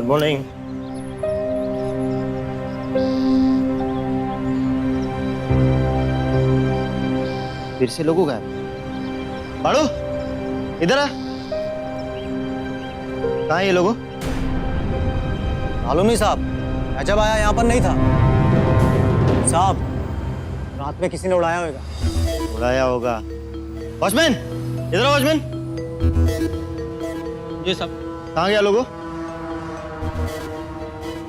Good morning. फिर से लोगों का बाड़ू इधर आ। कहाँ है ये लोगों? मालूम नहीं साहब, अजब आया यहाँ पर नहीं था साहब। रात में किसी ने उड़ाया होगा। उड़ाया होगा। वॉचमैन इधर, वॉचमैन। जी साहब। कहाँ गया लोगों?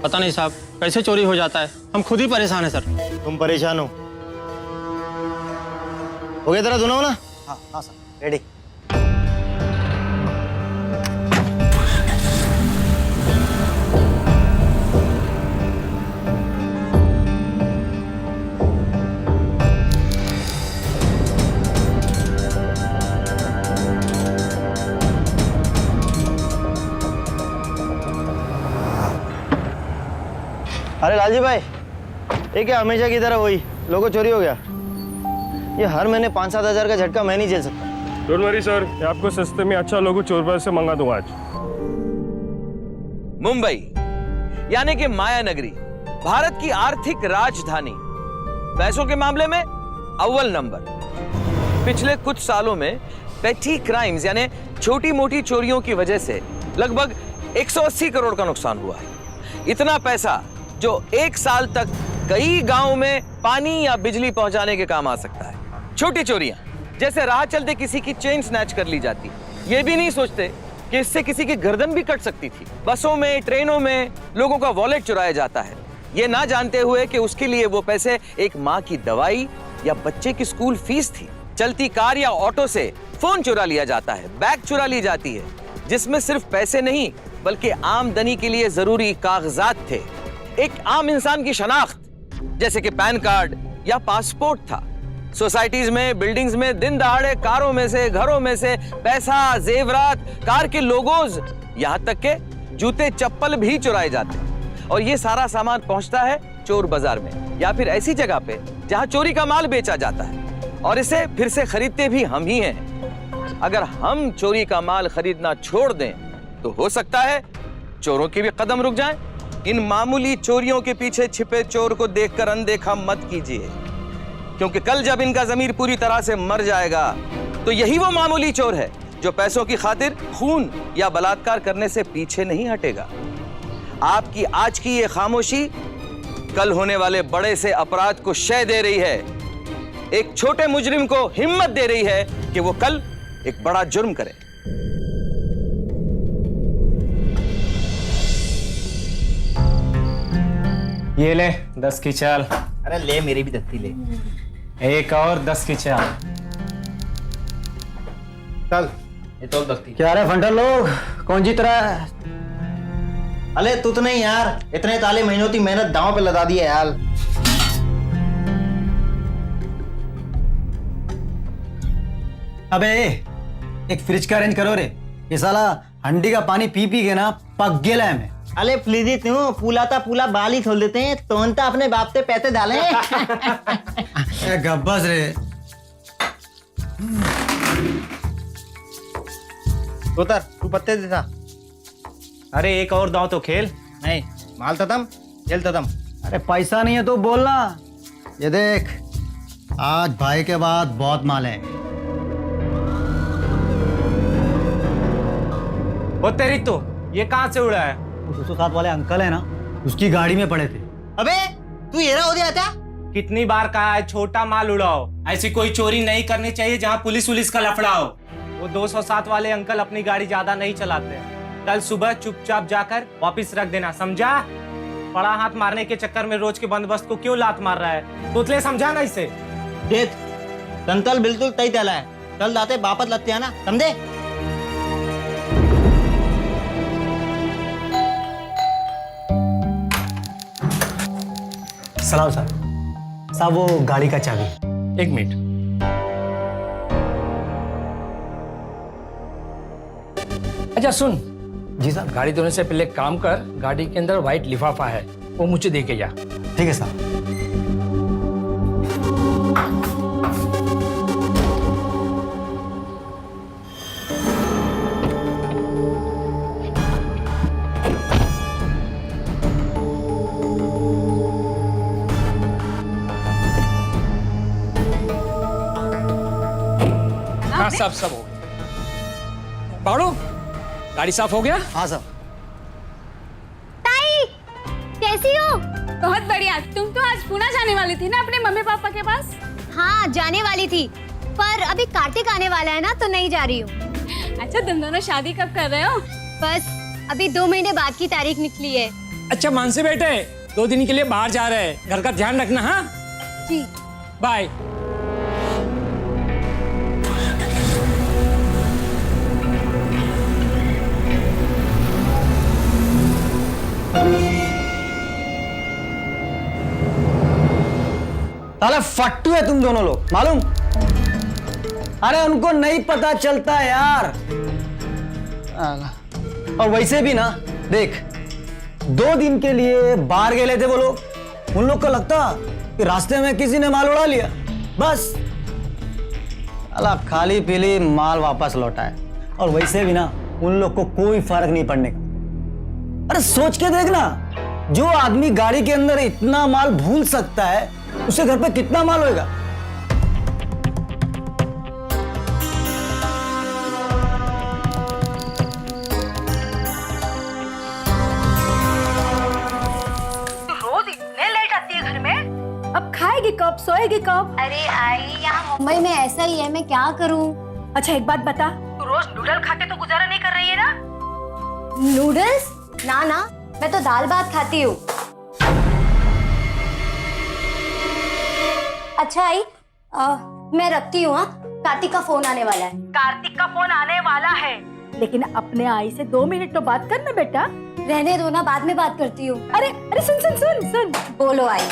पता नहीं साहब, कैसे चोरी हो जाता है, हम खुद ही परेशान हैं सर। तुम परेशान हो गया तेरा दोनों ना? हाँ हाँ सर, रेडी। अरे लालजी भाई, ये क्या हमेशा की तरह वही लोगों चोरी हो गया? ये हर महीने 5-7 हज़ार का झटका मैं नहीं झेल सकता। डोंट वरी सर, मैं आपको सस्ते में अच्छा लोगो चोर से मंगा दूंगा आज। मुंबई यानी कि माया नगरी, भारत की आर्थिक राजधानी, पैसों के मामले में अव्वल नंबर। पिछले कुछ सालों में पेटी क्राइम्स यानी छोटी मोटी चोरियों की वजह से लगभग 180 करोड़ का नुकसान हुआ है। इतना पैसा जो एक साल तक कई गांवों में पानी या बिजली पहुंचाने के काम आ सकता है। छोटी चोरियां जैसे राह चलते किसी की चेन स्नैच कर ली जाती, ये भी नहीं सोचते कि इससे किसी की गर्दन भी कट सकती थी। बसों में, ट्रेनों में लोगों का वॉलेट चुराया जाता है, ये ना जानते हुए कि उसके लिए वो पैसे एक माँ की दवाई या बच्चे की स्कूल फीस थी। चलती कार या ऑटो से फोन चुरा लिया जाता है, बैग चुरा ली जाती है, जिसमें सिर्फ पैसे नहीं बल्कि आमदनी के लिए जरूरी कागजात थे। एक आम इंसान की शनाख्त जैसे कि पैन कार्ड या पासपोर्ट था। सोसाइटीज में, बिल्डिंग्स में दिन दहाड़े कारों में से, घरों में से पैसा, जेवरात, कार के लोगोज, यहाँ तक के जूते चप्पल भी चुराए जाते। और ये सारा सामान पहुंचता है चोर बाजार में या फिर ऐसी जगह पे जहां चोरी का माल बेचा जाता है, और इसे फिर से खरीदते भी हम ही हैं। अगर हम चोरी का माल खरीदना छोड़ दें तो हो सकता है चोरों के भी कदम रुक जाएं। इन मामूली चोरियों के पीछे छिपे चोर को देखकर अनदेखा मत कीजिए, क्योंकि कल जब इनका ज़मीर पूरी तरह से मर जाएगा तो यही वो मामूली चोर है जो पैसों की खातिर खून या बलात्कार करने से पीछे नहीं हटेगा। आपकी आज की ये खामोशी कल होने वाले बड़े से अपराध को शय दे रही है, एक छोटे मुजरिम को हिम्मत दे रही है कि वो कल एक बड़ा जुर्म करे। ये ले 10 की चाल। अरे ले, मेरी भी दत्ती ले। एक और 10 की चाल। चल ये तो दस्ती। क्या रे फंडर लोग, कौन जीत रहा है? अरे तू तो नहीं यार, इतने ताले महीनों की मेहनत दांव पे लगा दी है यार। अबे एक फ्रिज का अरेंज करो रे, ये साला हंडी का पानी पी पी के ना पक गेला है मैं। अरे प्लीज क्यों पुलाता पुला बाल ही खोल देते हैं, तो अपने बाप से पैसे डालें। गब्बस रे। उतर, तू पत्ते देता। अरे एक और दांव तो खेल। नहीं, माल ततम, खेल ततम। अरे पैसा नहीं है तो बोलना। ये देख, आज भाई के बाद बहुत माल है। वो तेरी तो ये कहां से उड़ा है? 207 वाले अंकल है ना, उसकी गाड़ी में पड़े थे। अबे तू येरा हो गया था? कितनी बार कहा है छोटा माल उड़ाओ, ऐसी कोई चोरी नहीं करनी चाहिए जहां पुलिस उलिस का लफड़ा हो। वो 207 वाले अंकल अपनी गाड़ी ज्यादा नहीं चलाते। कल सुबह चुपचाप जाकर वापिस रख देना, समझा? बड़ा हाथ मारने के चक्कर में रोज के बंदोबस्त को क्यों लात मार रहा है? तोतले समझा ना इसे। देख, तंतल बिल्कुल तई तला है, कल दाते वापस लगते हैं ना, समझे? सलाम साहब। साहब वो गाड़ी का चाबी। एक मिनट। अच्छा सुन। जी साहब। गाड़ी धोने से पहले काम कर, गाड़ी के अंदर व्हाइट लिफाफा है, वो मुझे दे के जा। ठीक है साहब। हाँ सब हो गया। बाड़ो गाड़ी साफ हो गया? हाँ साहब। ताई कैसी हो? बहुत बढ़िया। तुम तो आज पुणे जाने वाली थी ना अपने मम्मी पापा के पास? हाँ जाने वाली थी, पर अभी कार्तिक आने वाला है ना, तो नहीं जा रही हूँ। अच्छा, तुम दोनों शादी कब कर रहे हो? बस अभी 2 महीने बाद की तारीख निकली है। अच्छा मानसी बेटे 2 दिन के लिए बाहर जा रहे हैं, घर का ध्यान रखना। हाँ जी। बाय। साला फट्टू है तुम दोनों लोग, मालूम? अरे उनको नहीं पता चलता यार। और वैसे भी ना देख, 2 दिन के लिए बाहर गए थे वो लोग, उन लोग को लगता कि रास्ते में किसी ने माल उड़ा लिया, बस साला खाली पीली माल वापस लौटा है। और वैसे भी ना उन लोग को कोई फर्क नहीं पड़ने का। अरे सोच के देखना, जो आदमी गाड़ी के अंदर इतना माल भूल सकता है, उसे घर पे कितना माल होएगा? रोज इतने लेट आती है घर में, अब खाएगी कब, सोएगी कब? अरे आई, यहाँ मुंबई में ऐसा ही है, मैं क्या करूँ? अच्छा एक बात बता, तू रोज नूडल खाते तो गुजारा नहीं कर रही है ना? नूडल्स? ना ना, मैं तो दाल भात खाती हूँ। अच्छा आई, मैं रखती हूँ। हाँ, कार्तिक का फोन आने वाला है। कार्तिक का फोन आने वाला है, लेकिन अपने आई से 2 मिनट तो बात करना बेटा। रहने दो ना, बाद में बात करती हूँ। अरे अरे सुन सुन सुन सुन, बोलो आई।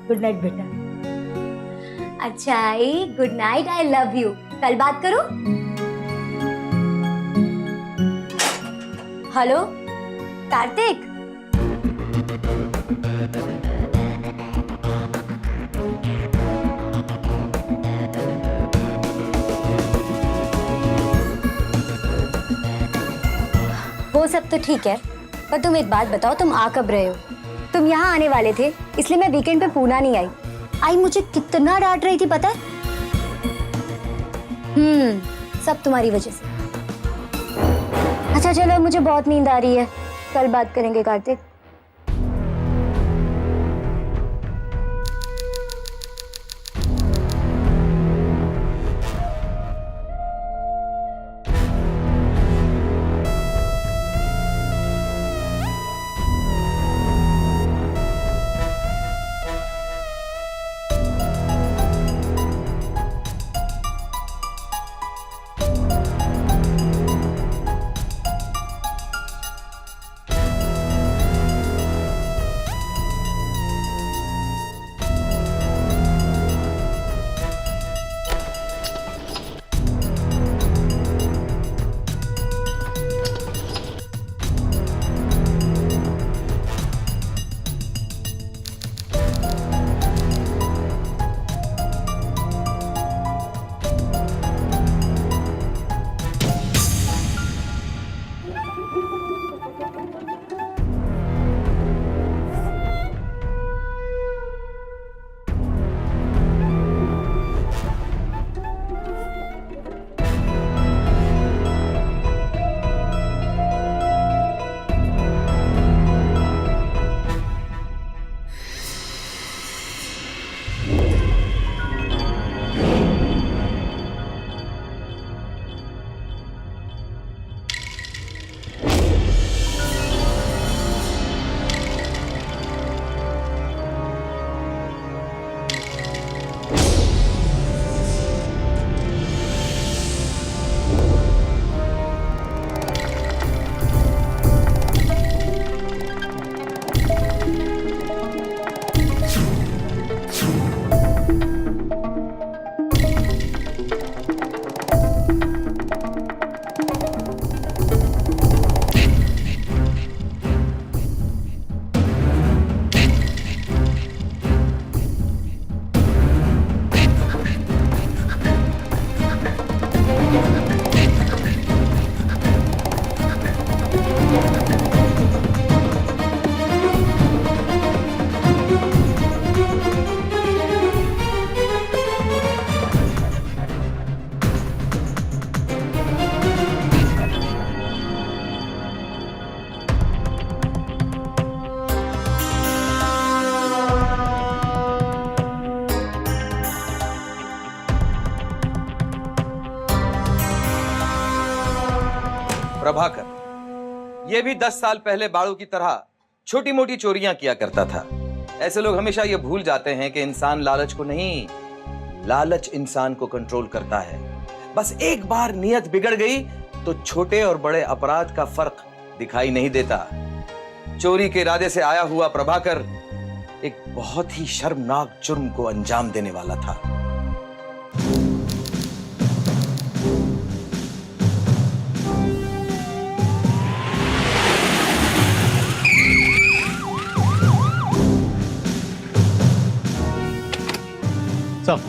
गुड नाइट बेटा। अच्छा आई, good night, I love you. कल बात करो। हेलो कार्तिक, वो सब तो ठीक है, पर तुम एक बात बताओ, तुम आ कब रहे हो? तुम यहाँ आने वाले थे, इसलिए मैं वीकेंड पे पूना नहीं आई। आई मुझे कितना डांट रही थी पता है? सब तुम्हारी वजह से। अच्छा चलो, मुझे बहुत नींद आ रही है, कल बात करेंगे कार्तिक। प्रभाकर। यह भी 10 साल पहले बाड़ू की तरह छोटी मोटी चोरियां किया करता था। ऐसे लोग हमेशा यह भूल जाते हैं कि इंसान लालच को नहीं, लालच इंसान को कंट्रोल करता है। बस एक बार नीयत बिगड़ गई तो छोटे और बड़े अपराध का फर्क दिखाई नहीं देता। चोरी के इरादे से आया हुआ प्रभाकर एक बहुत ही शर्मनाक जुर्म को अंजाम देने वाला था। सब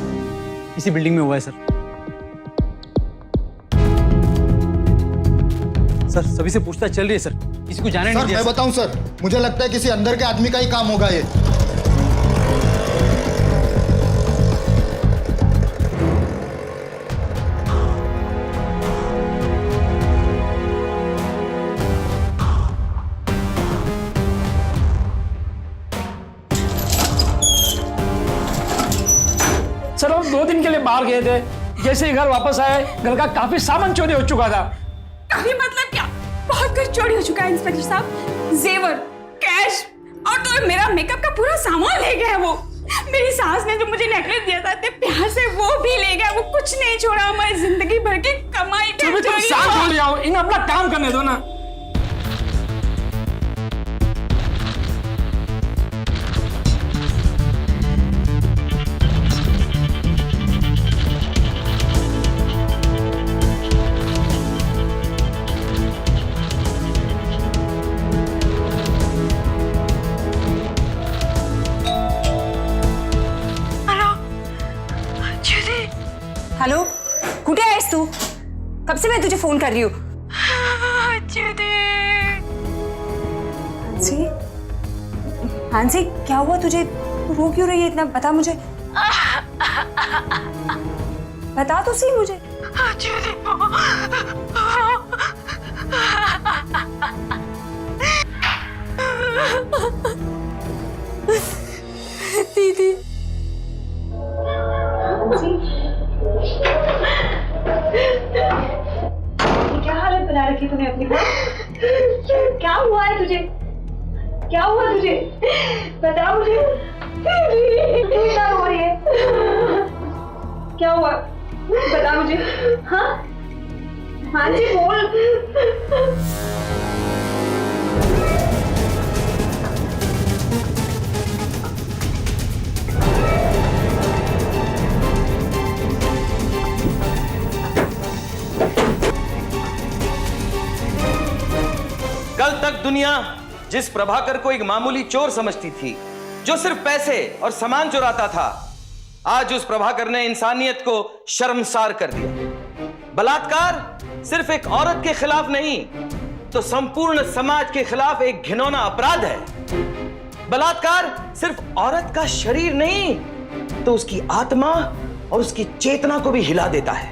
इसी बिल्डिंग में हुआ है सर। सर सभी से पूछताछ चल रही है सर, किसी को जाने नहीं सर दिया। मैं बताऊं सर, मुझे लगता है किसी अंदर के आदमी का ही काम होगा ये। सर हम 2 दिन के लिए बाहर गए थे, जैसे ही घर वापस आए घर का काफी सामान चोरी हो चुका था। काफी मतलब क्या? बहुत कुछ चोरी हो चुका है इंस्पेक्टर साहब। जेवर, कैश और तो मेरा मेकअप का पूरा सामान ले गया है वो। मेरी सास ने जो मुझे नेकलेस दिया था इतने प्यार से, वो भी ले गया। वो कुछ नहीं छोड़ा, हमारी जिंदगी भर की कमाई पे तुम चोरी। शांत हो जाओ, इन अपना काम करने दो ना। हेलो, कुठे आहेस तू? कब से मैं तुझे फोन कर रही हूँ। हांसी, हांसी क्या हुआ तुझे? तू रो क्यों रही है इतना? बता मुझे, बता तो सही मुझे। दीदी क्या हालत बना रखी तूने अपनी? क्या हुआ है तुझे? क्या हुआ तुझे? बता मुझे। क्या हो रही है? क्या हुआ? बता मुझे। हाँ हाँ जी बोल। कल तक दुनिया जिस प्रभाकर को एक मामूली चोर समझती थी, जो सिर्फ पैसे और सामान चुराता था, आज उस प्रभाकर ने इंसानियत को शर्मसार कर दिया। बलात्कार सिर्फ एक औरत के खिलाफ नहीं, तो संपूर्ण समाज के खिलाफ एक घिनौना अपराध है। बलात्कार सिर्फ औरत का शरीर नहीं, तो उसकी आत्मा और उसकी चेतना को भी हिला देता है।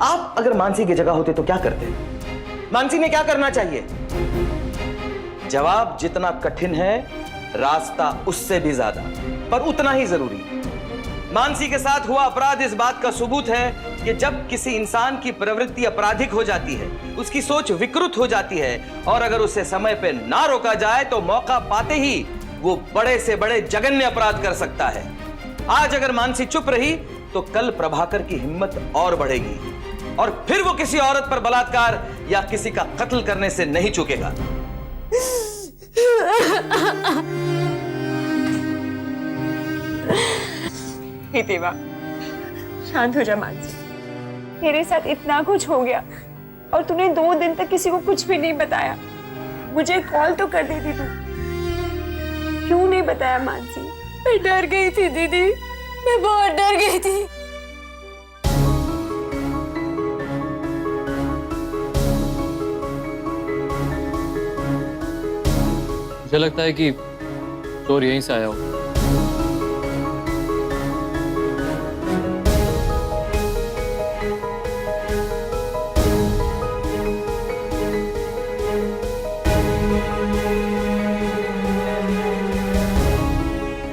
आप अगर मानसी की जगह होते तो क्या करते? मानसी ने क्या करना चाहिए? जवाब जितना कठिन है, रास्ता उससे भी ज्यादा, पर उतना ही जरूरी। मानसी के साथ हुआ अपराध इस बात का सबूत है कि जब किसी इंसान की प्रवृत्ति आपराधिक हो जाती है, उसकी सोच विकृत हो जाती है, और अगर उसे समय पे ना रोका जाए तो मौका पाते ही वो बड़े से बड़े जघन्य अपराध कर सकता है। आज अगर मानसी चुप रही तो कल प्रभाकर की हिम्मत और बढ़ेगी, और फिर वो किसी औरत पर बलात्कार या किसी का कत्ल करने से नहीं चूकेगा। हे देवा, शांत हो जा मानसी। मेरे साथ इतना कुछ हो गया और तूने 2 दिन तक किसी को कुछ भी नहीं बताया। मुझे कॉल तो कर देती तू, क्यों नहीं बताया मानसी? मैं डर गई थी दीदी, मैं बहुत डर गई थी। मुझे लगता है कि चोर यहीं से आया हो।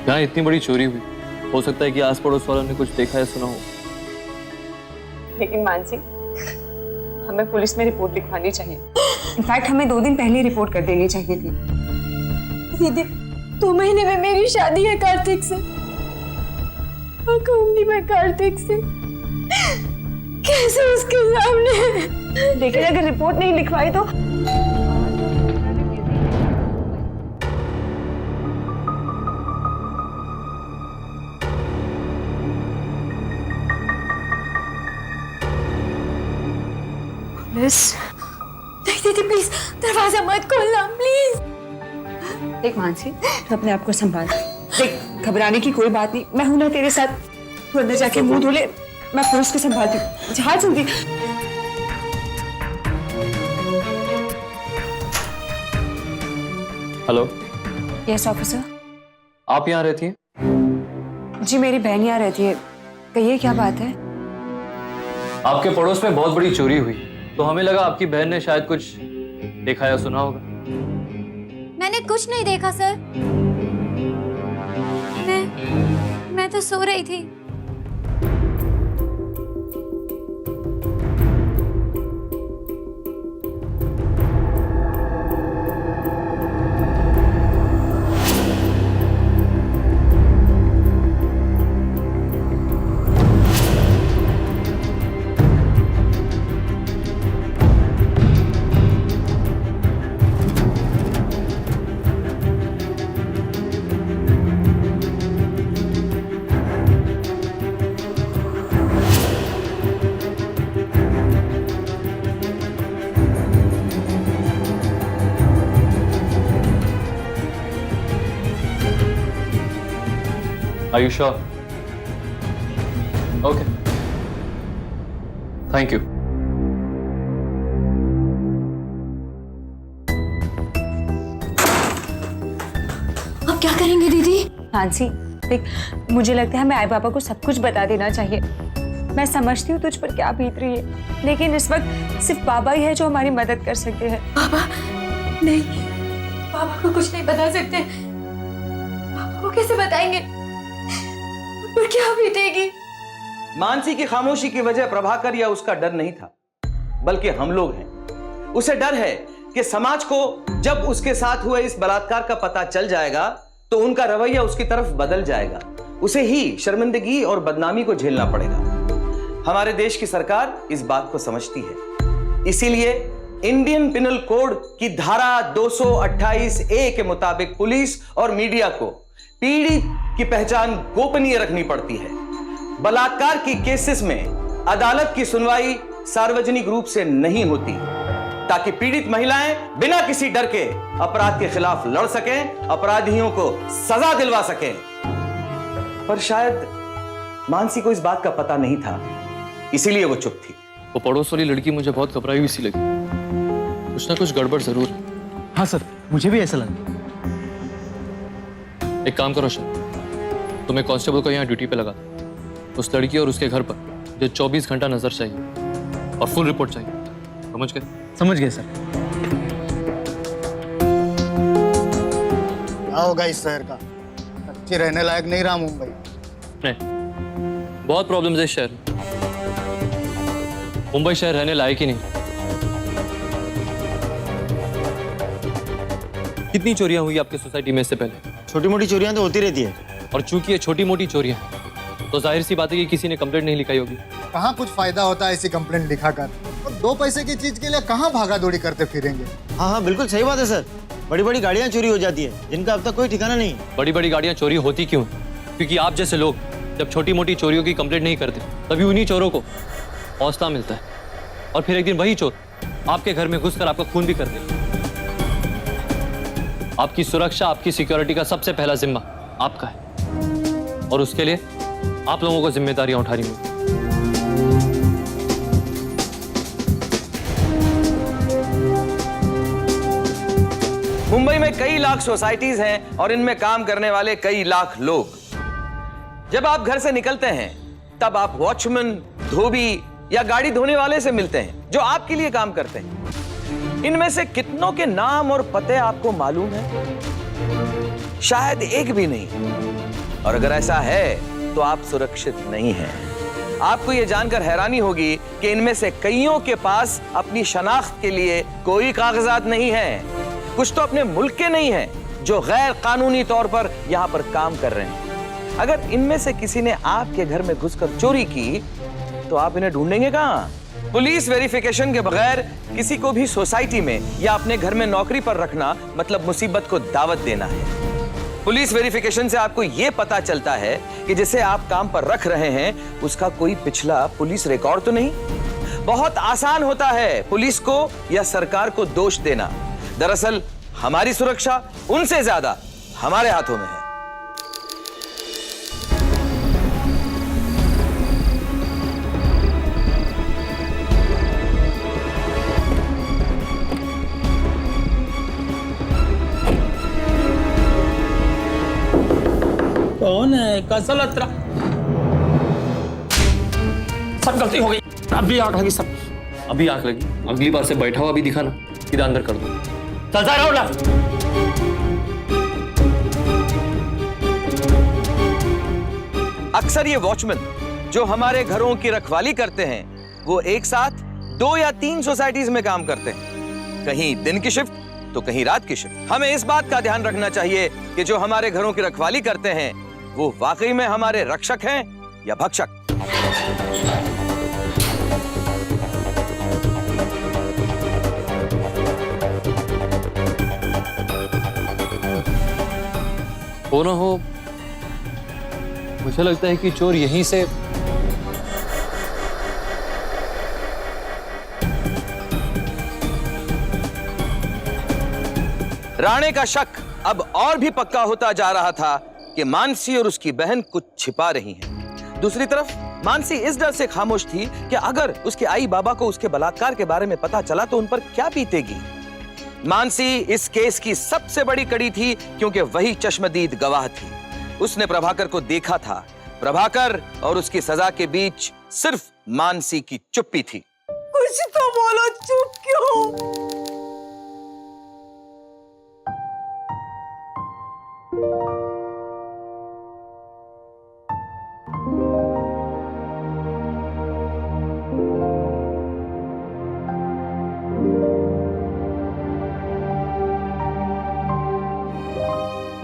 यहाँ इतनी बड़ी चोरी हुई, हो सकता है कि आस पड़ोस वालों ने कुछ देखा या सुना हो। लेकिन मानसी, हमें पुलिस में रिपोर्ट लिखवानी चाहिए। इनफैक्ट हमें 2 दिन पहले रिपोर्ट कर देनी चाहिए थी। दीदी 2 महीने में मेरी शादी है कार्तिक से। क्या कहूंगी मैं कार्तिक से? कैसे उसके सामने? लेकिन अगर रिपोर्ट नहीं लिखवाई तो पुलिस। नहीं दीदी प्लीज दरवाजा मत खोलना प्लीज। देख मानसी, तू अपने आप को संभाल। देख, घबराने की कोई बात नहीं, मैं हूं ना तेरे साथ। तू अंदर जाके मुंह धो ले, मैं पुलिस को संभालती हूँ। जहाँ जल्दी। Hello, yes officer. आप यहाँ रहती हैं? जी मेरी बहन यहाँ रहती है। कहिए क्या बात है? आपके पड़ोस में बहुत बड़ी चोरी हुई, तो हमें लगा आपकी बहन ने शायद कुछ देखा या सुना होगा। मैंने कुछ नहीं देखा सर। मैं तो सो रही थी। Are you sure? Okay. Thank you. अब क्या करेंगे दीदी? मानसी देख, मुझे लगता है हमें आई पापा को सब कुछ बता देना चाहिए। मैं समझती हूँ तुझ पर क्या बीत रही है, लेकिन इस वक्त सिर्फ बाबा ही है जो हमारी मदद कर सकते हैं। पापा नहीं, पापा को कुछ नहीं बता सकते। पापा को कैसे बताएंगे? उन पर क्या बीतेगी? मानसी की खामोशी की वजह प्रभाकर या उसका डर नहीं था, बल्कि हम लोग हैं। उसे डर है कि समाज को जब उसके साथ हुए इस बलात्कार का पता चल जाएगा तो उनका रवैया उसकी तरफ बदल जाएगा। उसे ही शर्मिंदगी और बदनामी को झेलना पड़ेगा। हमारे देश की सरकार इस बात को समझती है, इसीलिए इंडियन पिनल कोड की धारा 228A के मुताबिक पुलिस और मीडिया को पीड़ित की पहचान गोपनीय रखनी पड़ती है। बलात्कार की केसेस में अदालत की सुनवाई सार्वजनिक रूप से नहीं होती, ताकि पीड़ित महिलाएं बिना किसी डर के अपराध के खिलाफ लड़ सकें, अपराधियों को सजा दिलवा सकें। पर शायद मानसी को इस बात का पता नहीं था, इसीलिए वो चुप थी। वो पड़ोस वाली लड़की मुझे बहुत घबराई हुई सी लगी। कुछ ना कुछ गड़बड़ जरूर है। हाँ सर, मुझे भी ऐसा लगा। एक काम करो सर, तुम्हें कांस्टेबल को यहाँ ड्यूटी पे लगा दो। उस लड़की और उसके घर पर जो 24 घंटा नजर चाहिए और फुल रिपोर्ट चाहिए। समझ गए? समझ गए सर। क्या होगा इस शहर का? अच्छी रहने लायक नहीं रहा मुंबई। नहीं, बहुत प्रॉब्लम्स है इस शहर में। मुंबई शहर रहने लायक ही नहीं। कितनी चोरियां हुई आपकी सोसाइटी में इससे पहले? छोटी मोटी चोरियां तो होती रहती है। और चूंकि ये छोटी मोटी चोरियां तो जाहिर सी बात है कि किसी ने कंप्लेंट नहीं लिखाई होगी। कहाँ कुछ फायदा होता है ऐसी कंप्लेंट लिखाकर? और 2 पैसे की चीज के लिए कहाँ भागा दौड़ी करते फिरेंगे? हाँ हाँ बिल्कुल सही बात है सर। बड़ी बड़ी गाड़ियां चोरी हो जाती है जिनका अब तक कोई ठिकाना नहीं है। बड़ी बड़ी गाड़ियां चोरी होती क्यों? क्योंकि आप जैसे लोग जब छोटी मोटी चोरियों की कंप्लेंट नहीं करते, तभी उन्हीं चोरों को हौसला मिलता है और फिर एक दिन वही चोर आपके घर में घुसकर आपका खून भी कर देते। आपकी सुरक्षा, आपकी सिक्योरिटी का सबसे पहला जिम्मा आपका है और उसके लिए आप लोगों को जिम्मेदारियां उठानी होगी। मुंबई में कई लाख सोसाइटीज हैं और इनमें काम करने वाले कई लाख लोग। जब आप घर से निकलते हैं तब आप वॉचमैन, धोबी या गाड़ी धोने वाले से मिलते हैं जो आपके लिए काम करते हैं। इनमें से कितनों के नाम और पते आपको मालूम है? शायद एक भी नहीं। और अगर ऐसा है तो आप सुरक्षित नहीं हैं। आपको यह जानकर हैरानी होगी कि इनमें से कईयों के पास अपनी शनाख्त के लिए कोई कागजात नहीं है। कुछ तो अपने मुल्क के नहीं है, जो गैर कानूनी तौर पर यहां पर काम कर रहे हैं। अगर इनमें से किसी ने आपके घर में घुसकर चोरी की तो आप इन्हें ढूंढेंगे कहां? पुलिस वेरिफिकेशन के बगैर किसी को भी सोसाइटी में या अपने घर में नौकरी पर रखना मतलब मुसीबत को दावत देना है। पुलिस वेरिफिकेशन से आपको यह पता चलता है कि जिसे आप काम पर रख रहे हैं उसका कोई पिछला पुलिस रिकॉर्ड तो नहीं। बहुत आसान होता है पुलिस को या सरकार को दोष देना। दरअसल हमारी सुरक्षा उनसे ज्यादा हमारे हाथों में है। कौन है? कैसा लतरा? सब गलती हो गई, अभी आग लगी सब। अभी आग लगी, अगली बार से बैठा हुआ भी दिखाना, सीधा अंदर कर दो। चलता रहो ना। अक्सर ये वॉचमैन जो हमारे घरों की रखवाली करते हैं वो एक साथ 2 या 3 सोसाइटीज में काम करते हैं, कहीं दिन की शिफ्ट तो कहीं रात की शिफ्ट। हमें इस बात का ध्यान रखना चाहिए कि जो हमारे घरों की रखवाली करते हैं वो वाकई में हमारे रक्षक हैं या भक्षक। हो ना हो, मुझे लगता है कि चोर यहीं से राणे का शक अब और भी पक्का होता जा रहा था कि मानसी और उसकी बहन कुछ छिपा रही हैं। दूसरी तरफ मानसी इस डर से खामोश थी कि अगर उसके आई बाबा को उसके बलात्कार के बारे में पता चला तो उन पर क्या बीतेगी। मानसी इस केस की सबसे बड़ी कड़ी थी क्योंकि वही चश्मदीद गवाह थी। उसने प्रभाकर को देखा था। प्रभाकर और उसकी सजा के बीच सिर्फ मानसी की चुप्पी थी। कुछ तो बोलो, चुप क्यों?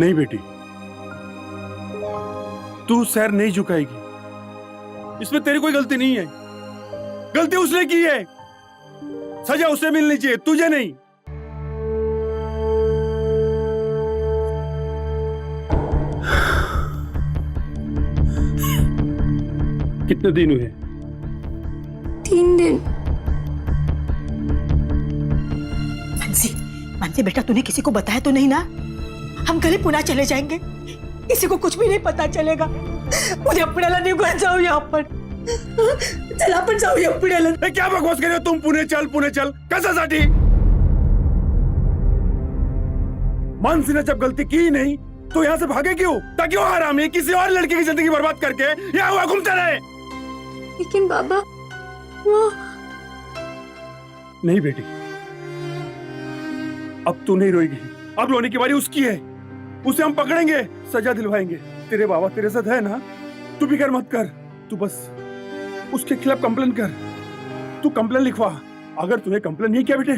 नहीं बेटी, तू सर नहीं झुकाएगी। इसमें तेरी कोई गलती नहीं है, गलती उसने की है। सजा उसे मिलनी चाहिए, तुझे नहीं। कितने दिन हुए? 3 दिन। मानसी बेटा, तूने किसी को बताया तो नहीं ना? हम कल ही पुणे चले जाएंगे, किसी को कुछ भी नहीं पता चलेगा। मुझे पुण्याला निघून जाऊ यहाँ पर। चल आपण जाऊया पुण्याला। क्या बकवास कर रहे हो तुम? पुणे चल कशासाठी? मानसी ने जब गलती की ही नहीं तो यहाँ से भागे क्यों? ताकि वो हरामी किसी और लड़की की जिंदगी बर्बाद करके यहाँ हुआ घूमते रहे। लेकिन बाबा वो नहीं बेटी, अब तू नहीं रोएगी। अब रोने की बारी उसकी है। उसे हम पकड़ेंगे, सजा दिलवाएंगे। तेरे बाबा तेरे साथ है ना, तू फिक्र मत कर। तू बस उसके खिलाफ कंप्लेन कर। तू कंप्लेन लिखवा। अगर तूने कंप्लेन नहीं किया बेटे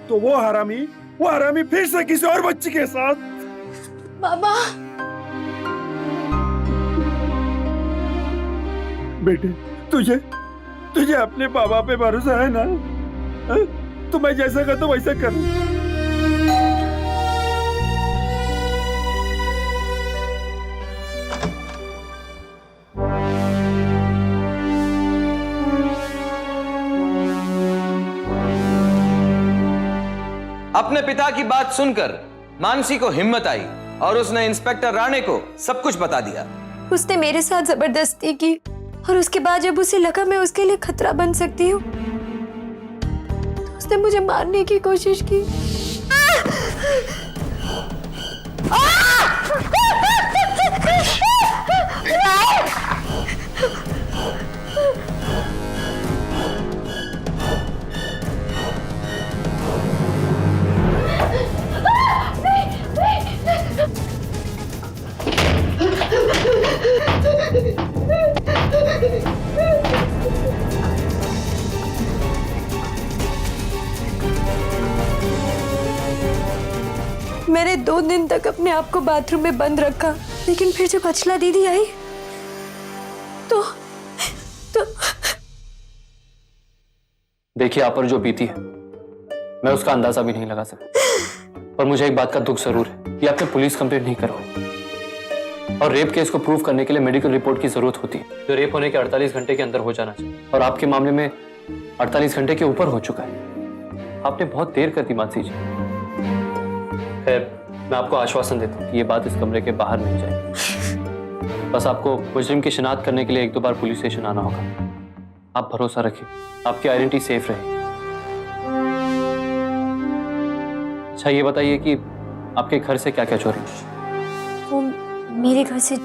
तो वो हरामी फिर से किसी और बच्ची के साथ। बाबा बेटे, तुझे अपने बाबा पे भरोसा है ना? तो मैं जैसा कहता हूं वैसा कर। अपने पिता की बात सुनकर मानसी को हिम्मत आई और उसने इंस्पेक्टर राणे को सब कुछ बता दिया। उसने मेरे साथ जबरदस्ती की और उसके बाद जब उसे लगा मैं उसके लिए खतरा बन सकती हूँ तो उसने मुझे मारने की कोशिश की। 2 दिन तक अपने आप को बाथरूम में बंद रखा, लेकिन फिर जब अचला दीदी आई तो देखिए, आप पर जो बीती है मैं उसका अंदाजा भी नहीं लगा सकता। और मुझे एक बात का दुख जरूर है कि आपने पुलिस कंप्लेंट नहीं करवाई। और रेप केस को प्रूव करने के लिए मेडिकल रिपोर्ट की जरूरत होती है, जो रेप होने के 48 घंटे के अंदर हो जाना चाहिए। और आपके मामले में 48 घंटे के ऊपर हो चुका है। आपने बहुत देर कर दी मानसी जी। खैर, मैं आपको आश्वासन देता हूँ कि ये बात इस कमरे के बाहर नहीं जाएगी। बस आपको मुजरिम की शिनाख्त करने के लिए 1-2 बार पुलिस स्टेशन आना होगा। आप भरोसा रखिए, आपकी आइडेंटिटी सेफ रहेगी। अच्छा, ये बताइए कि आपके घर से क्या क्या चोरी हुई? वो मेरे घर से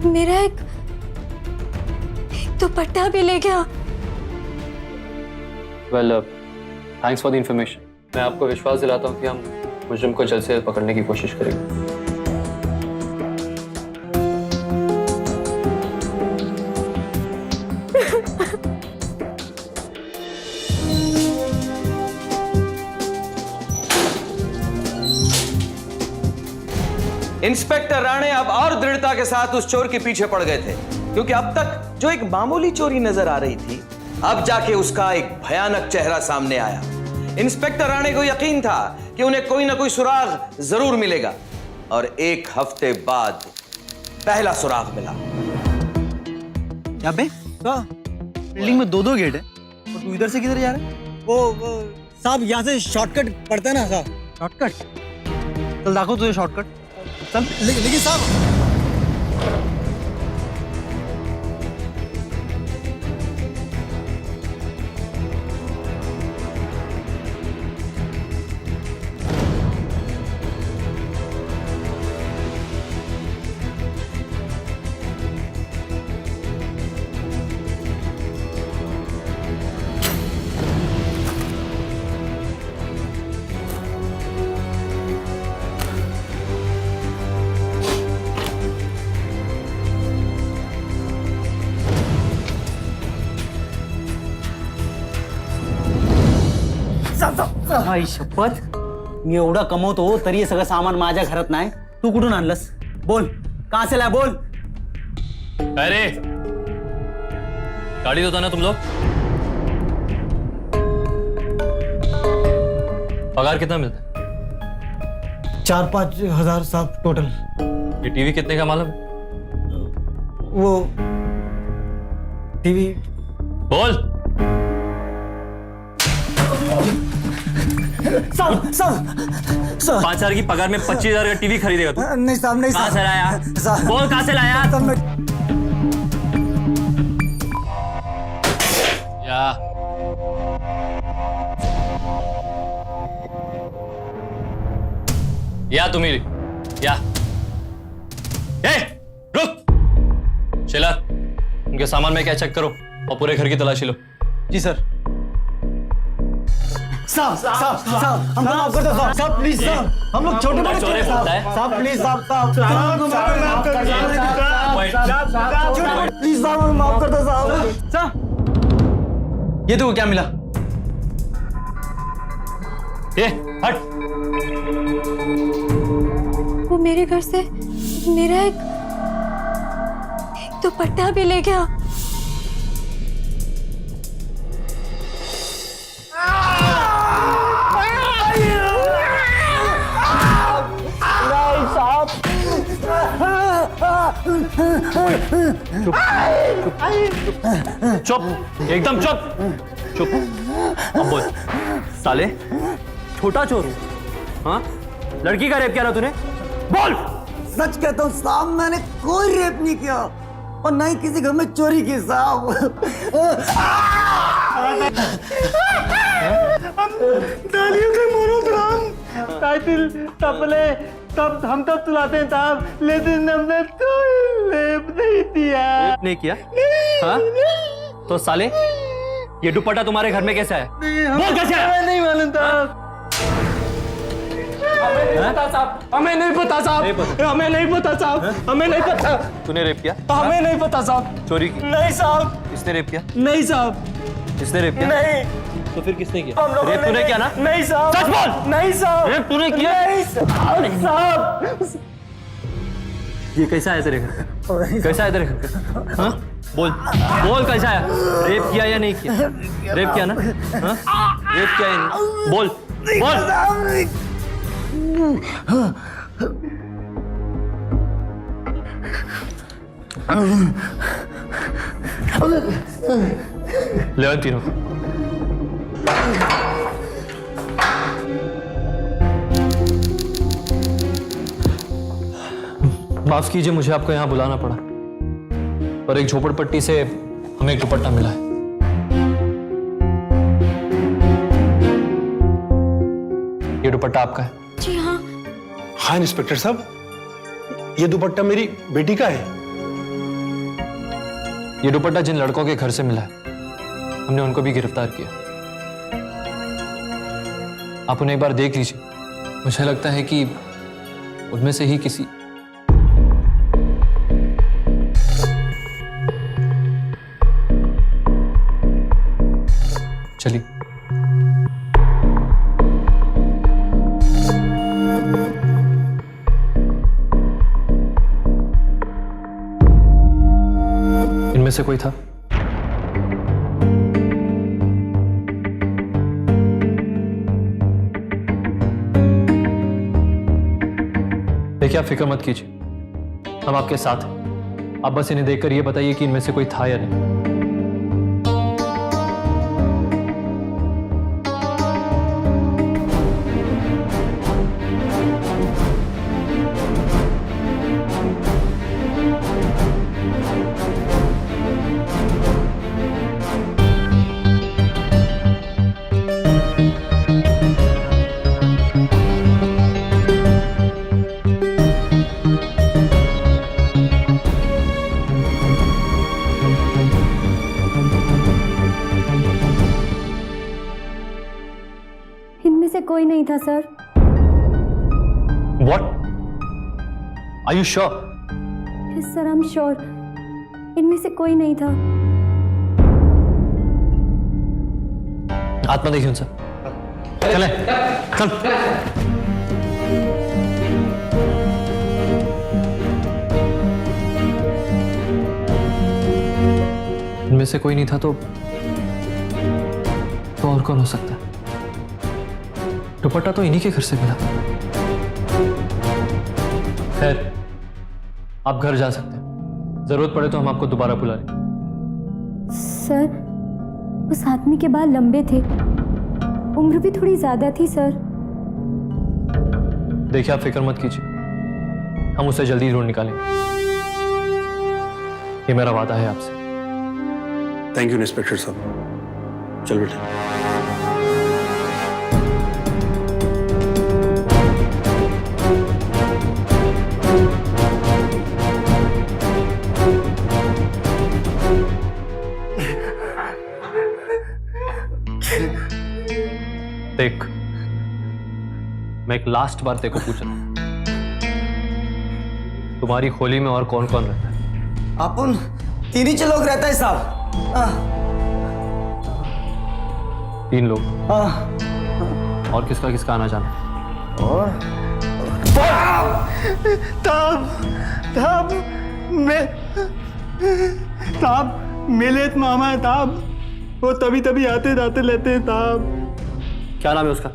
मेरा एक दुपट्टा भी ले गया। Well, thanks for the information. मैं आपको विश्वास दिलाता हूँ कि हम मुजरिम को जल्द से जल्द पकड़ने की कोशिश करेंगे। इंस्पेक्टर राणे अब और दृढ़ता के साथ उस चोर के पीछे पड़ गए थे, क्योंकि अब तक जो एक मामूली चोरी नजर आ रही थी, अब जाके उसका एक भयानक चेहरा सामने आया। इंस्पेक्टर राणे को यकीन था कि उन्हें कोई ना कोई सुराग जरूर मिलेगा, और 1 हफ्ते बाद पहला सुराग मिला। यहाँ पे बिल्डिंग में 2-2 गेट है, और तू इधर से किधर जा रहा है? वो साहब, यहाँ से शॉर्टकट पड़ता है ना साहब। शॉर्टकट? चल दाखो तुझे शॉर्टकट। चल। लेकिन साहब, आई शपथ, मी एवढा कमवतो तरी हे सगळं सामान माझ्या घरात नाही. तू कुठून आणलंस? बोल, कहां से लाया? बोल. अरे, गाड़ी धोता ना तुम लोग? पगार कितना मिलता है? 4-5 हजार साहब टोटल। ये टीवी कितने का मालूम? वो टीवी बोल। साहब 5,000 की पगार में 25,000 का टीवी खरीदेगा तू? नहीं साहब, नहीं कहाँ साहब। से लाया? बोल, कहाँ से लाया? या तुम्ही या। रुक शेला, उनके सामान में क्या चेक करो और पूरे घर की तलाशी लो। जी सर। साहब हमको माफ कर दो साहब। साहब प्लीज साहब, हम लोग छोटे बड़े चोर हैं साहब। साहब प्लीज साहब, माफ कर दो प्लीज साहब, हमें माफ कर दो साहब। साहब, ये तो क्या मिला? ये हट। वो मेरे घर से मेरा एक दुपट्टा भी ले गया। चुप, एकदम चुप, चुप। अब बोल, साले छोटा चोर हूं, हाँ? लड़की का रेप किया ना तूने? बोल। सच कहता हूँ साहब, मैंने कोई रेप नहीं किया और ना ही किसी घर में चोरी की साहब। तालियों के मोनोग्राम, टाइटल, तबले, तब हम तब तुलाते हैं साहब, लेकिन हमने कोई रेप नहीं दिया। रेप नहीं किया? हाँ? तो साले ये दुपट्टा तुम्हारे घर में कैसे आया? बोल कैसे आया? नहीं मालूम साहब। हमें नहीं पता साहब, हमें नहीं पता साहब, हमें नहीं पता। तूने रेप किया? हमें नहीं पता साहब। चोरी की? नहीं साहब। किसने रेप किया? नहीं साहब। किसने रेप किया? नहीं। तो फिर किसने किया? हम लोगों रेप तूने किया ना? नहीं साहब। सच बोल। नहीं साहब। रेप तूने किया? नहीं साहब। ये कैसा है तेरे घर? कैसा है तेरे घर? हाँ? बोल बोल कैसा है? रेप किया या नहीं किया? रेप किया ना? हाँ? रेप किया या नहीं? बोल बोल। ले आओ तीनों। माफ कीजिए, मुझे आपको यहाँ बुलाना पड़ा, पर एक झोपड़पट्टी से हमें एक दुपट्टा मिला है। ये दुपट्टा आपका है? जी हाँ। हाँ इंस्पेक्टर साहब, ये दुपट्टा मेरी बेटी का है। ये दुपट्टा जिन लड़कों के घर से मिला है, हमने उनको भी गिरफ्तार किया। आप उन्हें एक बार देख लीजिए, मुझे लगता है कि उनमें से ही किसी। चलिए। इनमें से कोई था? देखिए, आप फिक्र मत कीजिए, हम आपके साथ हैं। आप बस इन्हें देखकर ये बताइए कि इनमें से कोई था या नहीं। इनमें से कोई नहीं था sir. What? Are you sure? Yes sir, I am sure. इनमें से कोई नहीं था। आत्मा देखिए उनसे। चले, चल। इनमें से कोई नहीं था तो और कौन हो सकता है? दुपट्टा तो इन्हीं के घर से मिला। खैर, आप घर जा सकते हैं। जरूरत पड़े तो हम आपको दोबारा बुला लेंगे। सर, उस आदमी के बाल लंबे थे, उम्र भी थोड़ी ज्यादा थी सर। देखिए, आप फिक्र मत कीजिए, हम उसे जल्दी ढूंढ निकालेंगे। ये मेरा वादा है आपसे। थैंक यू इंस्पेक्टर साहब। चल बेटा। देख, मैं एक लास्ट बार तेरे को पूछ रहा हूं, तुम्हारी खोली में और कौन कौन रहता है? अपन तीन ही लोग रहता है साहब। 3 लोग? और किसका किसका आना जाना? ताब मिलेत मामा है ताब, वो तभी तभी आते जाते लेते हैं ताब। क्या नाम है उसका?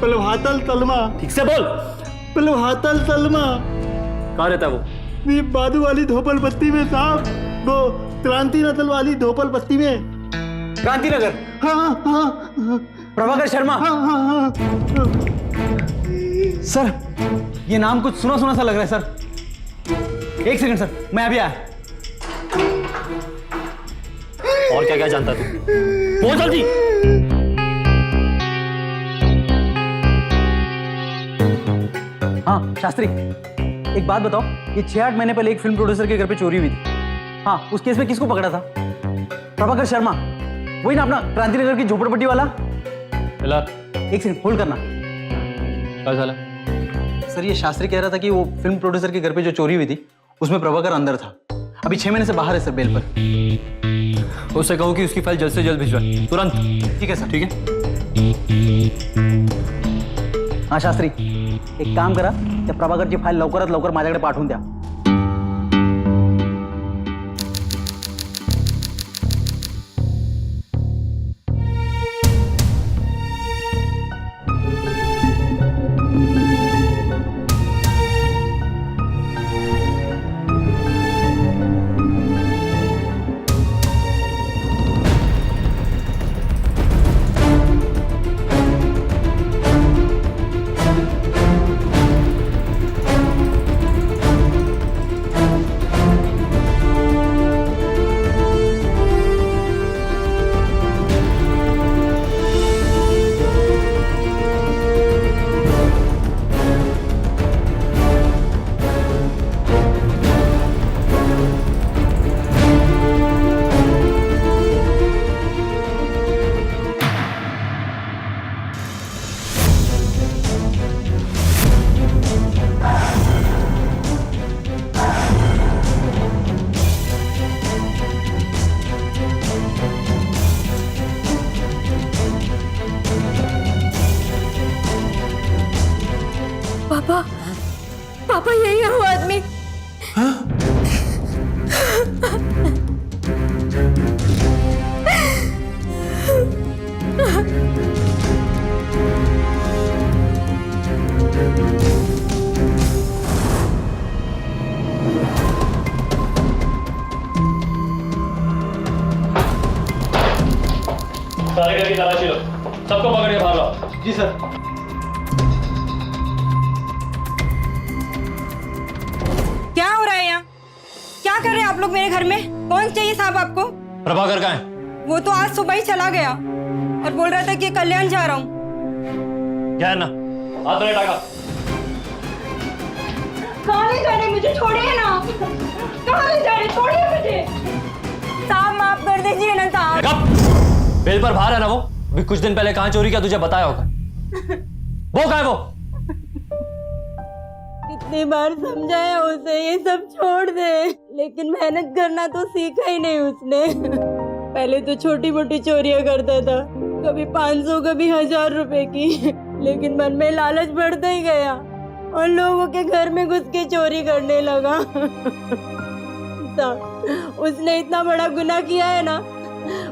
पलवातल तलमा। ठीक से बोल। पलवातल तलमा। कहाँ रहता है वो? बादू वाली धोपल बत्ती में साहब, वो क्रांति नगर वाली धोपल बत्ती में। क्रांति नगर? हाँ हाँ। प्रभाकर शर्मा? हाँ हाँ हाँ। सर, ये नाम कुछ सुना सुना सा लग रहा है सर। एक सेकंड सर, मैं अभी आया। और क्या क्या जानता तू? बोल जल्दी। हाँ शास्त्री, एक बात बताओ, ये 6-8 महीने पहले एक फिल्म प्रोड्यूसर के घर पे चोरी हुई थी। हाँ, उस केस में किसको पकड़ा था? प्रभाकर शर्मा, वही ना अपना क्रांति नगर की झोपड़पट्टी वाला। एक सेकंड होल्ड करना। क्या साला? सर ये शास्त्री कह रहा था कि वो फिल्म प्रोड्यूसर के घर पे जो चोरी हुई थी उसमें प्रभाकर अंदर था। अभी 6 महीने से बाहर है सर बेल पर। उससे कहो कि उसकी फाइल जल्द से जल्द भिजवाए, तुरंत। ठीक है सर। ठीक है। हाँ शास्त्री, एक काम करा, त्या प्रभाकरची फाईल लवकरात लवकर माझ्याकडे पाठवून द्या। पापा, पापा यही है वो आदमी। सारे घर की तलाशी लो, सबको पकड़ के बाहर लाओ। जी सर। क्या हो रहा है यहाँ? क्या कर रहे हैं आप लोग मेरे घर में? कौन चाहिए साहब आपको? प्रभाकर कहाँ है? वो तो आज सुबह ही चला गया और बोल रहा था कि कल्याण जा रहा हूँ। क्या है ना? हाथ तो नहीं टाका। कहाँ ले जा रहे? मुझे छोड़िए ना। कहाँ ले जा रहे? छोड़िए मुझे। साहब माफ कर दीजिए ना साहब। बेल पर बाहर है ना वो? भी कुछ दिन पहले कहाँ चोरी किया तुझे बताया होगा। वो कहाँ है वो? कितनी बार समझाया उसे ये सब छोड़ दे, लेकिन मेहनत करना तो सीखा ही नहीं उसने। पहले तो छोटी मोटी चोरियां करता था, कभी 500 कभी 1000 रुपए की, लेकिन मन में लालच बढ़ता ही गया और लोगों के घर में घुस के चोरी करने लगा। उसने इतना बड़ा गुनाह किया है ना,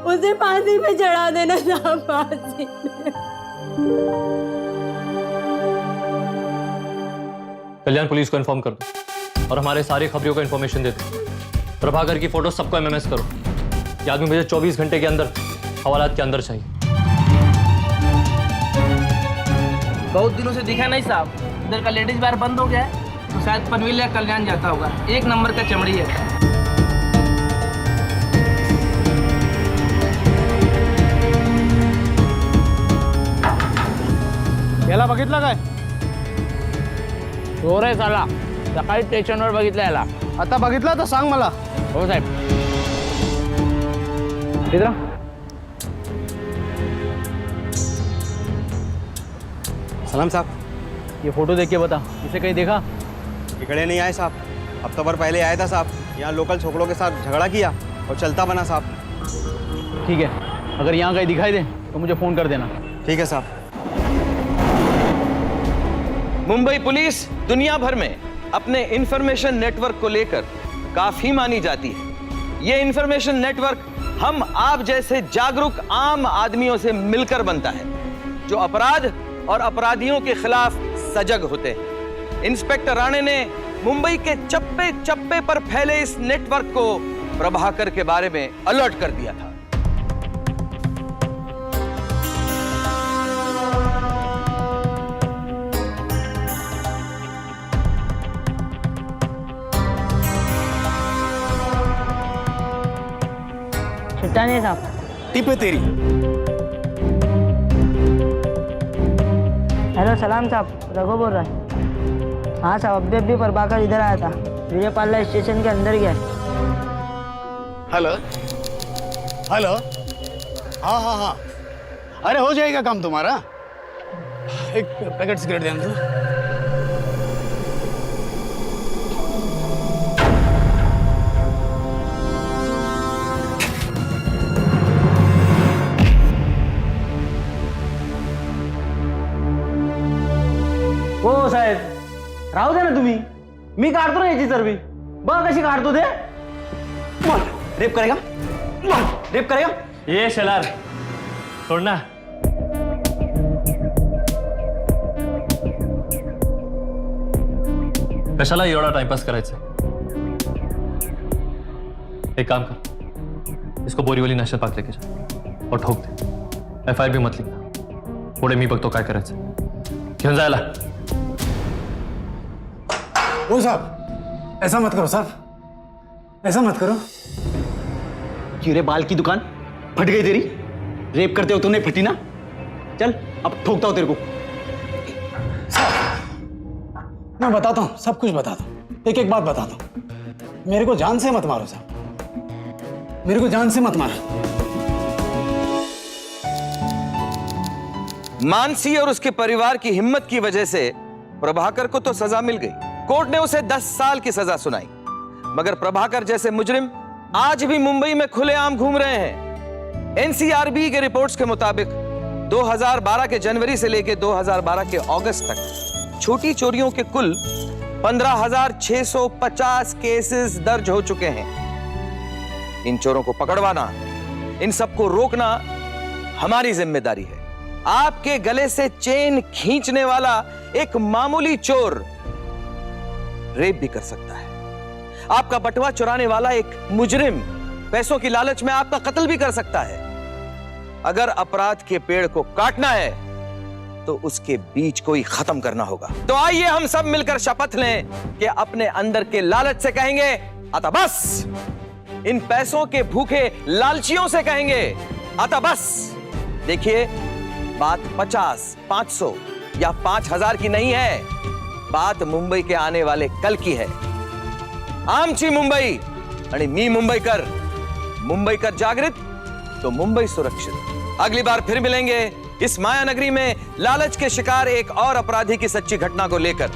उसे फांसी पे चढ़ा देना था, फांसी पे। कल्याण पुलिस को इन्फॉर्म कर दो और हमारे सारे खबरियों को इन्फॉर्मेशन दे दो। प्रभाकर की फोटो सबको एमएमएस करो। ये आदमी मुझे 24 घंटे के अंदर हवालात के अंदर चाहिए। बहुत दिनों से दिखा नहीं साहब। इधर का लेडीज बार बंद हो गया है, तो शायद पनवेल या कल्याण जाता होगा। 1 नंबर का चमड़ी है। याला बघितलं काय? चोर आहे साला. सकाळी स्टेशनवर बघितलं याला. आता बघितलं तर सांग मला. हो साहेब. इधर सलाम साहब, ये फोटो देख के बता, इसे कहीं देखा? इकड़े नहीं आए साहब। हफ्ता भर पहले आया था साहब, यहाँ लोकल छोकरों के साथ झगड़ा किया और चलता बना साहब। ठीक है, अगर यहाँ कहीं दिखाई दे तो मुझे फोन कर देना। ठीक है साहब। मुंबई पुलिस दुनिया भर में अपने इंफॉर्मेशन नेटवर्क को लेकर काफी मानी जाती है। ये इंफॉर्मेशन नेटवर्क हम आप जैसे जागरूक आम आदमियों से मिलकर बनता है, जो अपराध और अपराधियों के खिलाफ सजग होते हैं। इंस्पेक्टर राणे ने मुंबई के चप्पे चप्पे पर फैले इस नेटवर्क को प्रभाकर के बारे में अलर्ट कर दिया था। छुट्टा नहीं साहब। टिप है तेरी। हेलो सलाम साहब, रघु बोल रहा है। हाँ साहब, अभी प्रभाकर इधर आया था, विजयपाला स्टेशन के अंदर गया। हेलो हेलो, हाँ हाँ हाँ, अरे हो जाएगा काम तुम्हारा। एक पैकेट सिगरेट देना तो। हो साहेब, राहू दे ना तुम्ही, मी काढतो ना याची चरबी. बघ कशी काढतो ते. रेप करेगा रेप करेगा. ये शेलार सोड ना. कशाला एवढा टाइमपास करायचं. एक काम कर, इसको बोरीवली नॅशनल पार्क लेके जा और ठोक दे. FIR भी मत लिखना. पुढे मी बघतो काय करायचं. घेऊन जायला. ओ साहब, ऐसा मत करो साहब, ऐसा मत करो. कीड़े बाल की दुकान फट गई तेरी. रेप करते हो तो नहीं फटी ना. चल अब ठोकता हूं तेरे को. मैं बताता हूँ, सब कुछ बताता हूँ. एक एक बात बताता हूँ. मेरे को जान से मत मारो साहब, मेरे को जान से मत मारो. मानसी और उसके परिवार की हिम्मत की वजह से प्रभाकर को तो सजा मिल गई. कोर्ट ने उसे 10 साल की सजा सुनाई. मगर प्रभाकर जैसे मुजरिम आज भी मुंबई में खुलेआम घूम रहे हैं. एनसीआरबी के रिपोर्ट्स के मुताबिक 2012 के जनवरी से लेकर 2012 के अगस्त तक छोटी चोरियों के कुल 15,650 केसेस दर्ज हो चुके हैं. इन चोरों को पकड़वाना, इन सबको रोकना हमारी जिम्मेदारी है. आपके गले से चेन खींचने वाला एक मामूली चोर रेप भी कर सकता है. आपका बटुआ चुराने वाला एक मुजरिम पैसों की लालच में आपका कत्ल भी कर सकता है. अगर अपराध के पेड़ को काटना है तो उसके बीज को ही खत्म करना होगा. तो आइए हम सब मिलकर शपथ लें कि अपने अंदर के लालच से कहेंगे आता बस. इन पैसों के भूखे लालचियों से कहेंगे आता बस. देखिए, बात 50, 500 या 5,000 की नहीं है. बात मुंबई के आने वाले कल की है. आमची मुंबई आणि मी मुंबईकर. मुंबईकर जागृत तो मुंबई सुरक्षित. अगली बार फिर मिलेंगे इस माया नगरी में लालच के शिकार एक और अपराधी की सच्ची घटना को लेकर.